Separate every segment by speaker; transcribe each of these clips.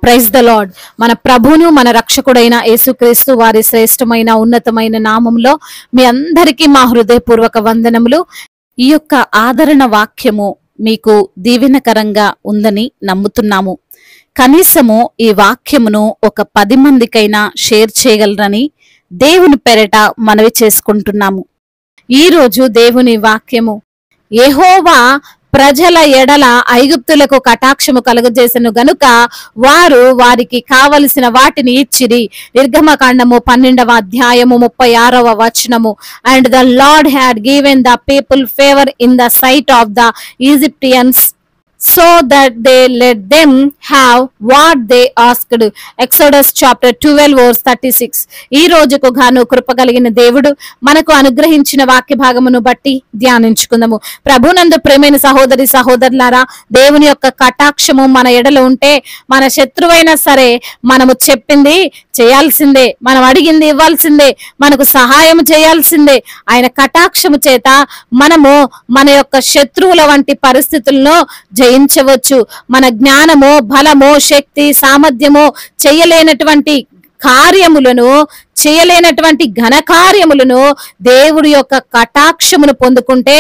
Speaker 1: Praise the lord. మన ప్రభువును మన రక్షకుడైన యేసుక్రీస్తు వారి శ్రేష్టమైన ఉన్నతమైన నామములో మీ అందరికీ మా హృదయపూర్వక వందనములు. ఈ యొక్క ఆదరణ వాక్యము మీకు దీవెనకరంగా ఉందని నమ్ముతున్నాము. కనీసము ఈ వాక్యమును ఒక 10 మందికైనా షేర్ చేయగలరని దేవుని పేరట మనవి చేసుకుంటున్నాము. ఈ రోజు దేవుని వాక్యము, యెహోవా ప్రజల ఎడల ఐగుప్తులకు కటాక్షము కలుగజేసెను గనుక వారు వారికి కావలసిన వాటిని ఇచ్చిరి. నిర్గమకాండము 12వ అధ్యాయము 36వ వచనము. And the Lord had given the people favour in the sight of the Egyptians so that they let them have what they asked. Exodus chapter 12 verse 36. ఈ రోజుకు గాను కృప కలిగిన దేవుడు మనకు అనుగ్రహించిన వాక్య భాగమును బట్టి ధ్యానించుకుందాము. ప్రభునందు ప్రేమైన సహోదరి సహోదరులారా, దేవుని యొక్క కటాక్షము మన ఎడల ఉంటే మన శత్రువైనా సరే మనము చెప్పింది చేయాల్సిందే, మనం అడిగింది ఇవ్వాల్సిందే, మనకు సహాయం చేయాల్సిందే. ఆయన కటాక్షము చేత మనము మన యొక్క శత్రువుల వంటి పరిస్థితులను జయించవచ్చు. మన జ్ఞానము, బలము, శక్తి, సామర్థ్యము చేయలేనటువంటి కార్యములను, చేయలేనటువంటి ఘనకార్యములను దేవుడి యొక్క కటాక్షమును పొందుకుంటే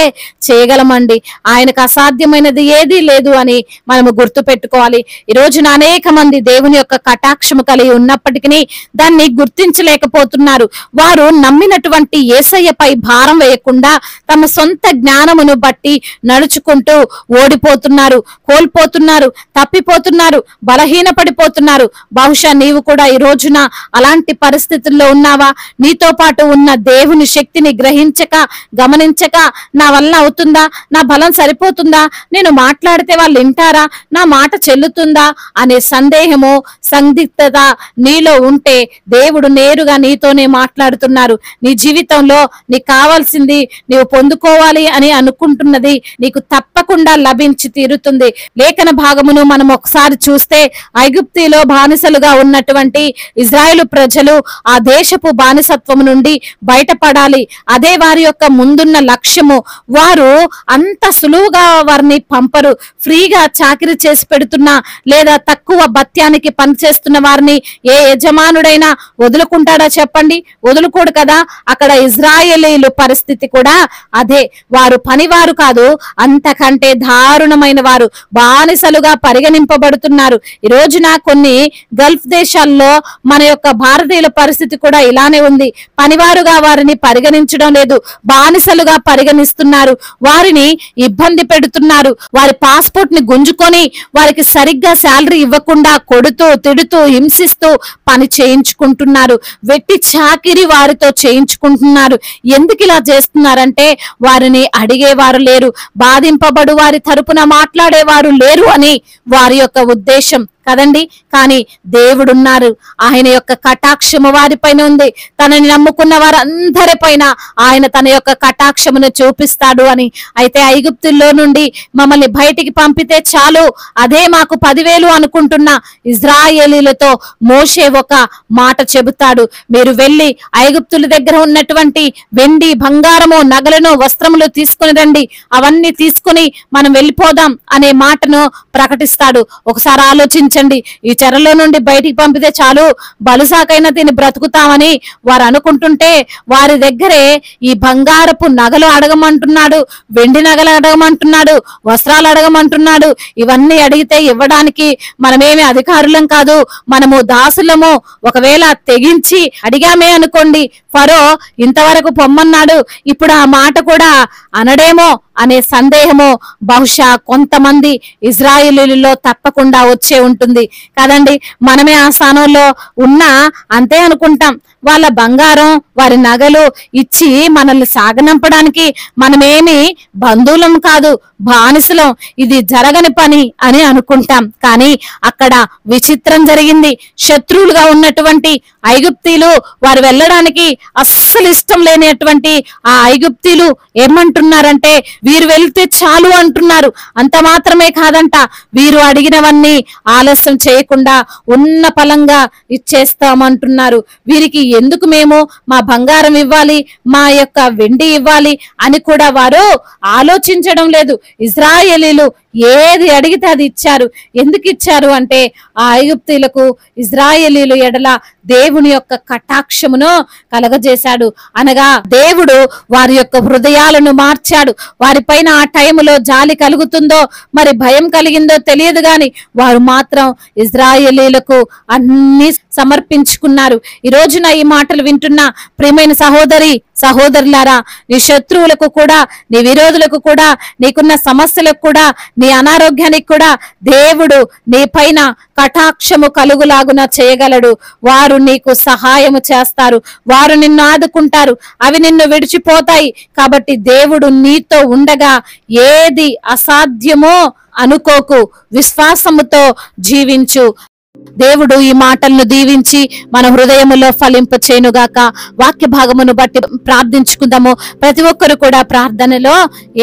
Speaker 1: చేయగలమండి. ఆయనకు అసాధ్యమైనది ఏదీ లేదు అని మనము గుర్తు పెట్టుకోవాలి. ఈ రోజున అనేక మంది దేవుని యొక్క కటాక్షము కలిగి ఉన్నప్పటికీ దాన్ని గుర్తించలేకపోతున్నారు. వారు నమ్మినటువంటి యేసయ్యపై భారం వేయకుండా తమ సొంత జ్ఞానమును బట్టి నడుచుకుంటూ ఓడిపోతున్నారు, కోల్పోతున్నారు, తప్పిపోతున్నారు, బలహీనపడిపోతున్నారు. బహుశా నీవు కూడా ఈ రోజున అలాంటి పరిస్థితుల్లో ఉన్నావా? నీతో పాటు ఉన్న దేవుని శక్తిని గ్రహించక, గమనించక, నా వల్ల అవుతుందా, నా బలం సరిపోతుందా, నేను మాట్లాడితే వాళ్ళు వింటారా, నా మాట చెల్లుతుందా అనే సందేహము, సందిగ్ధత నీలో ఉంటే దేవుడు నేరుగా నీతోనే మాట్లాడుతున్నారు. నీ జీవితంలో నీకు కావాల్సింది, నీవు పొందుకోవాలి అని అనుకుంటున్నది నీకు తప్పకుండా లభించి తీరుతుంది. లేఖన భాగమును మనం ఒకసారి చూస్తే, ఐగుప్తిలో బానిసలుగా ఉన్నటువంటి ఇజ్రాయేలు ప్రజలు ఆ దేశపు బానిసత్వము నుండి బయటపడాలి. అదే వారి యొక్క ముందున్న లక్ష్యము. వారు అంత సులువుగా వారిని పంపరు. ఫ్రీగా చాకిరీ చేసి పెడుతున్నా లేదా తక్కువ భత్యానికి పనిచేస్తున్న వారిని ఏ యజమానుడైనా వదులుకుంటాడా చెప్పండి? వదులుకోడు కదా. అక్కడ ఇజ్రాయేలీలు పరిస్థితి కూడా అదే. వారు పనివారు కాదు, అంతకంటే దారుణమైన వారు, బానిసలుగా పరిగణింపబడుతున్నారు. ఈ రోజున కొన్ని గల్ఫ్ దేశాల్లో మన యొక్క భారతీయుల పరిస్థితి కూడా ఇలానే ఉంది. పనివారుగా వారిని పరిగణించడం లేదు, బానిసలుగా పరిగణిస్తున్నారు. వారిని ఇబ్బంది పెడుతున్నారు. వారి పాస్పోర్ట్ ని గుంజుకొని వారికి సరిగ్గా శాలరీ ఇవ్వకుండా కొడుతూ, తిడుతూ, హింసిస్తూ పని చేయించుకుంటున్నారు. వెట్టి చాకిరి వారితో చేయించుకుంటున్నారు. ఎందుకు ఇలా చేస్తున్నారంటే వారిని అడిగేవారు లేరు, బాధింపబడు వారి తరపున మాట్లాడేవారు లేరు అని వారి యొక్క ఉద్దేశం కదండి. కానీ దేవుడున్నారు. ఆయన యొక్క కటాక్షము వారిపైన ఉంది. తనని నమ్ముకున్న వారందరిపైన ఆయన తన యొక్క కటాక్షమును చూపిస్తాడు అని. అయితే ఐగుప్తుల్లో నుండి మమ్మల్ని బయటికి పంపితే చాలు, అదే మాకు 10,000 అనుకుంటున్న ఇజ్రాయేలీలతో మోషే ఒక మాట చెబుతాడు. మీరు వెళ్ళి ఐగుప్తుల దగ్గర ఉన్నటువంటి వెండి, బంగారము, నగలను, వస్త్రములు తీసుకుని రండి, అవన్నీ తీసుకుని మనం వెళ్ళిపోదాం అనే మాటను ప్రకటిస్తాడు. ఒకసారి ఆలోచించండి. ఈ చెరలో నుండి బయటికి పంపితే చాలు, బలుసాకైనా తిని బ్రతుకుతామని వారు అనుకుంటుంటే వారి దగ్గరే ఈ బంగారపు నగలు అడగమంటున్నాడు, వెండి నగలు అడగమంటున్నాడు, వస్త్రాలు అడగమంటున్నాడు. ఇవన్నీ అడిగితే ఇవ్వడానికి మనమేమి అధికారులం కాదు, మనము దాసులము. ఒకవేళ తెగించి అడిగామే అనుకోండి, ఫరో ఇంతవరకు పొమ్మన్నాడు, ఇప్పుడు ఆ మాట కూడా అనడేమో అనే సందేహము బహుశా కొంతమంది ఇజ్రాయేలీలలో తప్పకుండా వచ్చే ఉంటుంది కదండి. మనమే ఆ స్థానంలో ఉన్నా అంతే అనుకుంటాం. వాళ్ళ బంగారం, వారి నగలు ఇచ్చి మనల్ని సాగనంపడానికి మనమేమి బంధువులం కాదు, బానిసలం, ఇది జరగని పని అని అనుకుంటాం. కానీ అక్కడ విచిత్రం జరిగింది. శత్రువులుగా ఉన్నటువంటి ఐగుప్తీలు వారు వెళ్ళడానికి అస్సలు ఇష్టం లేనటువంటి ఆ ఐగుప్తీలు ఏమంటున్నారంటే, వీరు వెళ్తే చాలు అంటున్నారు. అంత మాత్రమే కాదంట, వీరు అడిగినవన్నీ ఆలస్యం చేయకుండా ఉన్న పలంగా ఇచ్చేస్తామంటున్నారు. వీరికి ఎందుకు మేము మా బంగారం ఇవ్వాలి, మా యొక్క వెండి ఇవ్వాలి అని కూడా వారు ఆలోచించడం లేదు. ఇజ్రాయేలీలు ఏది అడిగితే అది ఇచ్చారు. ఎందుకు ఇచ్చారు అంటే ఆ ఐగుప్తీయులకు ఇజ్రాయేలీల ఎడల దేవుని యొక్క కటాక్షమును కలగజేశాడు. అనగా దేవుడు వారి యొక్క హృదయాలను మార్చాడు. వారిపైన ఆ టైములో జాలి కలుగుతుందో మరి భయం కలిగిందో తెలియదు గాని వారు మాత్రం ఇజ్రాయేలీలకు అన్ని సమర్పించుకున్నారు. ఈ రోజున ఈ మాటలు వింటున్న ప్రియమైన సహోదరి సహోదరులారా, నీ శత్రువులకు కూడా, నీ విరోధులకు కూడా, నీకున్న సమస్యలకు కూడా, నీ అనారోగ్యానికి కూడా దేవుడు నీ పైన కటాక్షము కలుగులాగున చేయగలడు. వారు నీకు సహాయము చేస్తారు, వారు నిన్ను ఆదుకుంటారు, అవి నిన్ను విడిచిపోతాయి. కాబట్టి దేవుడు నీతో ఉండగా ఏది అసాధ్యమో అనుకోకు, విశ్వాసముతో జీవించు. దేవుడు ఈ మాటలను దీవించి మన హృదయములో ఫలింపచేయునుగాక. వాక్య భాగమును బట్టి ప్రార్థించుకుందాము. ప్రతి ఒక్కరు కూడా ప్రార్థనలో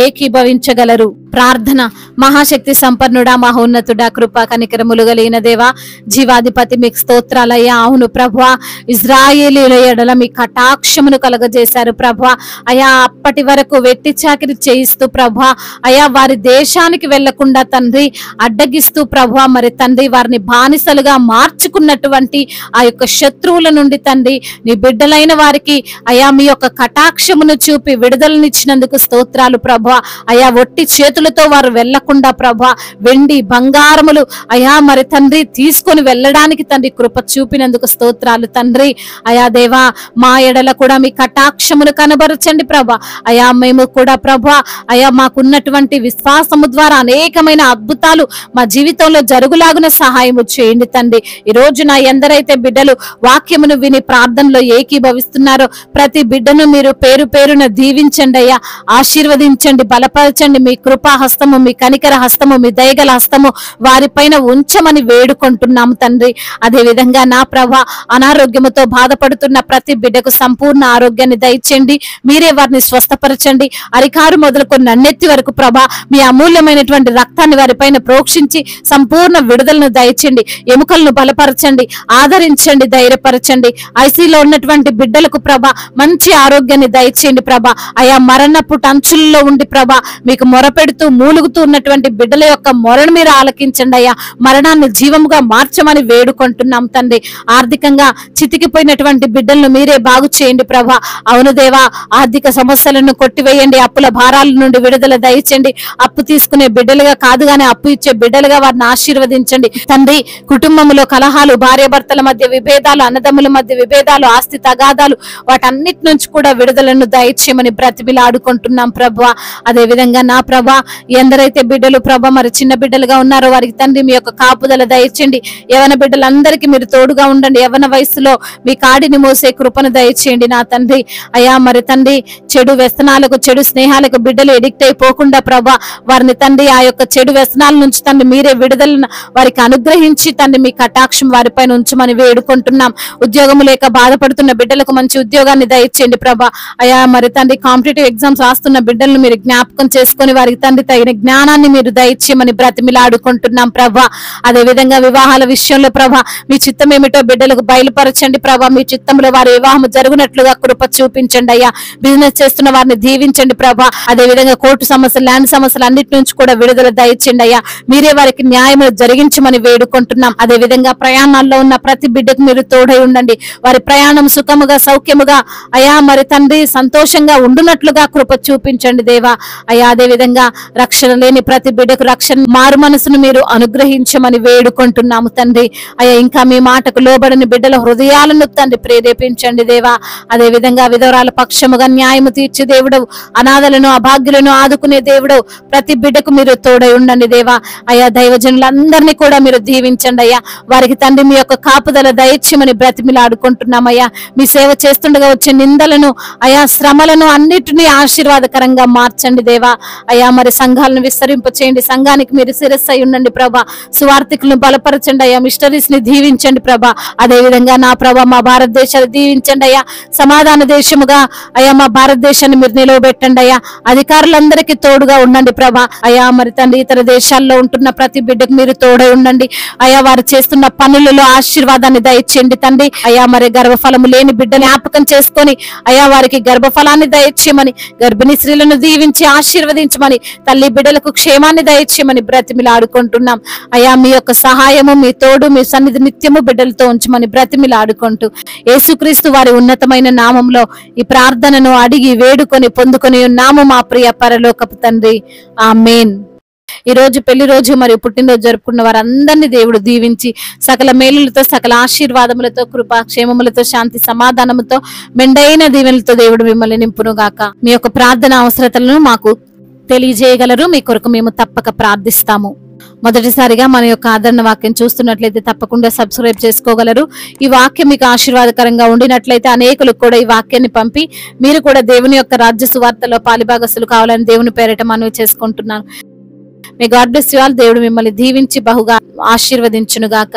Speaker 1: ఏకీభవించగలరు. ప్రార్థన. మహాశక్తి సంపన్నుడా, మహోన్నతుడా, కృపా కనికరములు కలిగిన దేవా, జీవాధిపతి మీకు స్తోత్రాలయ్యా. అవును ప్రభువా, ఇజ్రాయేలీల ఎడల మీ కటాక్షమును కలగజేశారు ప్రభువా. అయా అప్పటి వరకు వెట్టి చాకిరి చేయిస్తూ ప్రభువా, అయా వారి దేశానికి వెళ్లకుండా తండ్రి అడ్డగిస్తూ ప్రభువా, మరి తండ్రి వారిని బానిసలుగా మార్చుకున్నటువంటి ఆ యొక్క శత్రువుల నుండి తండ్రి నీ బిడ్డలైన వారికి అయా మీ యొక్క కటాక్షమును చూపి విడుదలనిచ్చినందుకు స్తోత్రాలు ప్రభువా. అయా ఒట్టి చేతులతో వారు వెళ్లకుండా ప్రభా, వెండి బంగారములు అయా మరి తండ్రి తీసుకొని వెళ్ళడానికి తండ్రి కృప చూపినందుకు స్తోత్రాలు తండ్రి. అయా దేవా, మా ఎడల కూడా మీ కటాక్షమును కనబరచండి ప్రభా. అయా మేము కూడా ప్రభా, అయా మాకున్నటువంటి విశ్వాసము ద్వారా అనేకమైన అద్భుతాలు మా జీవితంలో జరుగులాగున సహాయము చేయండి తండ్రి. ఈ రోజు నా ఎందరైతే బిడ్డలు వాక్యమును విని ప్రార్థనలో ఏకీభవిస్తున్నారో ప్రతి బిడ్డను మీరు పేరు పేరున దీవించండి అయ్యా, ఆశీర్వదించండి, బలపరచండి. మీ కృపా హస్తము, మీ కనికర హస్తము, మీ దయగల హస్తము వారిపైన ఉంచమని వేడుకుంటున్నాము తండ్రి. అదే విధంగా నా ప్రభా, అనారోగ్యముతో బాధపడుతున్న ప్రతి బిడ్డకు సంపూర్ణ ఆరోగ్యాన్ని దయచేయండి. మీరే వారిని స్వస్థపరచండి. అరికారు మొదలుకొని నన్నెత్తి వరకు ప్రభా, మీ అమూల్యమైనటువంటి రక్తాన్ని వారిపైన ప్రోక్షించి సంపూర్ణ విడుదలను దయచేయండి. ఎముకలను బలపరచండి, ఆదరించండి, ధైర్యపరచండి. ఐసీలో ఉన్నటువంటి బిడ్డలకు ప్రభా మంచి ఆరోగ్యాన్ని దయచేయండి ప్రభా. అయా మరణపు టంచుల్లో ఉండి ప్రభా మీకు మొరపెడుతూ మూలుగుతూ ఉన్నటువంటి బిడ్డల యొక్క మొరను మీరు ఆలకించండి అయ్యా. మరణాన్ని జీవముగా మార్చమని వేడుకుంటున్నాం తండ్రి. ఆర్థికంగా చితికిపోయినటువంటి బిడ్డలను మీరే బాగు చేయండి ప్రభా. అవును దేవా, ఆర్థిక సమస్యలను కొట్టివేయండి. అప్పుల భారాల నుండి విడుదల దయచేయండి. అప్పు తీసుకునే బిడ్డలుగా కాదు గానీ అప్పు ఇచ్చే బిడ్డలుగా వారిని ఆశీర్వదించండి తండ్రి. కుటుంబంలో కలహాలు, భార్యాభర్తల మధ్య విభేదాలు, అన్నదమ్ముల మధ్య విభేదాలు, ఆస్తి తగాదాలు, వాటన్నిటి నుంచి కూడా విడుదలను దయచేయమని బ్రతిమిలాడుకుంటున్నాం ప్రభా. అదే విధంగా నా ప్రభా, ఎందరైతే బిడ్డలు ప్రభా మరి చిన్న బిడ్డలుగా ఉన్నారో వారికి తండ్రి మీ యొక్క కాపుదల దయచేయండి. యవన బిడ్డలందరికీ మీరు తోడుగా ఉండండి. యవన వయసులో మీ కాడిని మోసే కృపను దయచేయండి నా తండ్రి. అయా మరి తండ్రి చెడు వ్యసనాలకు, చెడు స్నేహాలకు బిడ్డలు ఎడిక్ట్ అయిపోకుండా ప్రభా వారిని తండ్రి ఆ యొక్క చెడు వ్యసనాల నుంచి తండ్రి మీరే విడుదలను వారికి అనుగ్రహించి తండ్రి మీ కటాక్షం వారిపైన ఉంచమని వేడుకుంటున్నాం. ఉద్యోగం లేక బాధపడుతున్న బిడ్డలకు మంచి ఉద్యోగాన్ని దయచేయండి ప్రభా. అయా మరి తండ్రి కాంపిటేటివ్ ఎగ్జామ్స్ రాస్తున్న బిడ్డలను మీరు జ్ఞాపకం చేసుకుని వారికి తండ్రి తగిన జ్ఞానాన్ని మీరు దయచేయమని బ్రతిమిలాడుకుంటున్నాం ప్రభా. అదే విధంగా వివాహాల విషయంలో ప్రభా మీ చిత్తం ఏమిటో బిడ్డలకు బయలుపరచండి ప్రభా. మీ చిత్తంలో వారి వివాహం జరుగునట్లుగా కృప చూపించండి అయ్యా. బిజినెస్ చేస్తున్న వారిని దీవించండి ప్రభా. అదే విధంగా కోర్టు సమస్యలు, ల్యాండ్ సమస్యలు అన్నిటి నుంచి కూడా విడుదల దయచేయండి అయ్యా. మీరే వారికి న్యాయం జరిగించమని వేడుకుంటున్నాం. అదే విధంగా ప్రయాణాల్లో ఉన్న ప్రతి బిడ్డకు మీరు తోడై ఉండండి. వారి ప్రయాణం సుఖముగా, సౌఖ్యముగా అయా మరి తండ్రి సంతోషంగా ఉండునట్లుగా కృప చూపించండి దేవా. అయా అదే విధంగా రక్షణ లేని ప్రతి బిడ్డకు రక్షణ, మారు మనసును మీరు అనుగ్రహించమని వేడుకుంటున్నాము తండ్రి. అయ్యా ఇంకా మీ మాటకు లోబడిన బిడ్డల హృదయాలను తండ్రి ప్రేరేపించండి దేవా. అదే విధంగా విధవరాల పక్షముగా న్యాయము తీర్చి దేవుడు, అనాథలను అభాగ్యులను ఆదుకునే దేవుడు, ప్రతి బిడ్డకు మీరు తోడై ఉండండి దేవా. అయా దైవజనులందరినీ కూడా మీరు దీవించండి అయ్యా. వారికి తండ్రి మీ యొక్క కాపుదల దయచేయమని బ్రతిమిలాడుకుంటున్నామయ్యా. మీ సేవ చేస్తుండగా వచ్చే నిందలను అయా శ్రమలను అన్నిటినీ ఆశీర్వాదకరంగా మార్చండి దేవా. అయా మరి సంఘాలను విస్తరింప చేయండి. సంఘానికి మీరు శిరస్సు అయి ఉండండి ప్రభా. సువార్థికులను బలపరచండి అయ్యా. మిషనరీస్ ని దీవించండి ప్రభా. అదే విధంగా నా ప్రభా మా భారతదేశాన్ని దీవించండి అయ్యా. సమాధాన దేశముగా అయా మా భారతదేశాన్ని మీరు నిలవబెట్టండి అయ్యా. అధికారులందరికీ తోడుగా ఉండండి ప్రభా. అయా మరి తండ్రి ఇతర దేశాల్లో ఉంటున్న ప్రతి బిడ్డకు మీరు తోడై ఉండండి అయా. వారు చేస్తున్న పనులలో ఆశీర్వాదాన్ని దయచేయండి తండ్రి. అయ్యా మరి గర్భఫలము లేని బిడ్డ జ్ఞాపకం చేసుకొని అయ్యా వారికి గర్భఫలాన్ని దయచేయమని, గర్భిణీ స్త్రీలను దీవించి ఆశీర్వదించమని, తల్లి బిడ్డలకు క్షేమాన్ని దయచేయమని బ్రతిమిలాడుకుంటున్నాం. అయ్యా మీ యొక్క సహాయము, మీ తోడు, మీ సన్నిధి నిత్యము బిడ్డలతో ఉంచమని బ్రతిమిలాడుకుంటూ యేసుక్రీస్తు వారి ఉన్నతమైన నామంలో ఈ ప్రార్థనను అడిగి వేడుకొని పొందుకొని ఉన్నాము మా ప్రియ పరలోకపు తండ్రి. ఆమేన్. ఈ రోజు పెళ్లి రోజు మరియు పుట్టినరోజు జరుపుకున్న వారందరినీ దేవుడు దీవించి సకల మేలులతో, సకల ఆశీర్వాదములతో, కృపా క్షేమములతో, శాంతి సమాధానముతో, మెండైన దీవెనలతో దేవుడు మిమ్మల్ని నింపును గాక. మీ యొక్క ప్రార్థన అవసరతలను మాకు తెలియజేయగలరు. మీ కొరకు మేము తప్పక ప్రార్థిస్తాము. మొదటిసారిగా మన యొక్క ఆదరణ వాక్యం చూస్తున్నట్లయితే తప్పకుండా సబ్స్క్రైబ్ చేసుకోగలరు. ఈ వాక్యం మీకు ఆశీర్వాదకరంగా ఉండినట్లయితే అనేకులకు కూడా ఈ వాక్యాన్ని పంపి మీరు కూడా దేవుని యొక్క రాజ్య సువార్తలో పాలిభాగస్తులు కావాలని దేవుని పేరిట మనవి చేసుకుంటున్నాను. May God bless you all. దేవుడు మిమ్మల్ని దీవించి బహుగా ఆశీర్వదించును గాక.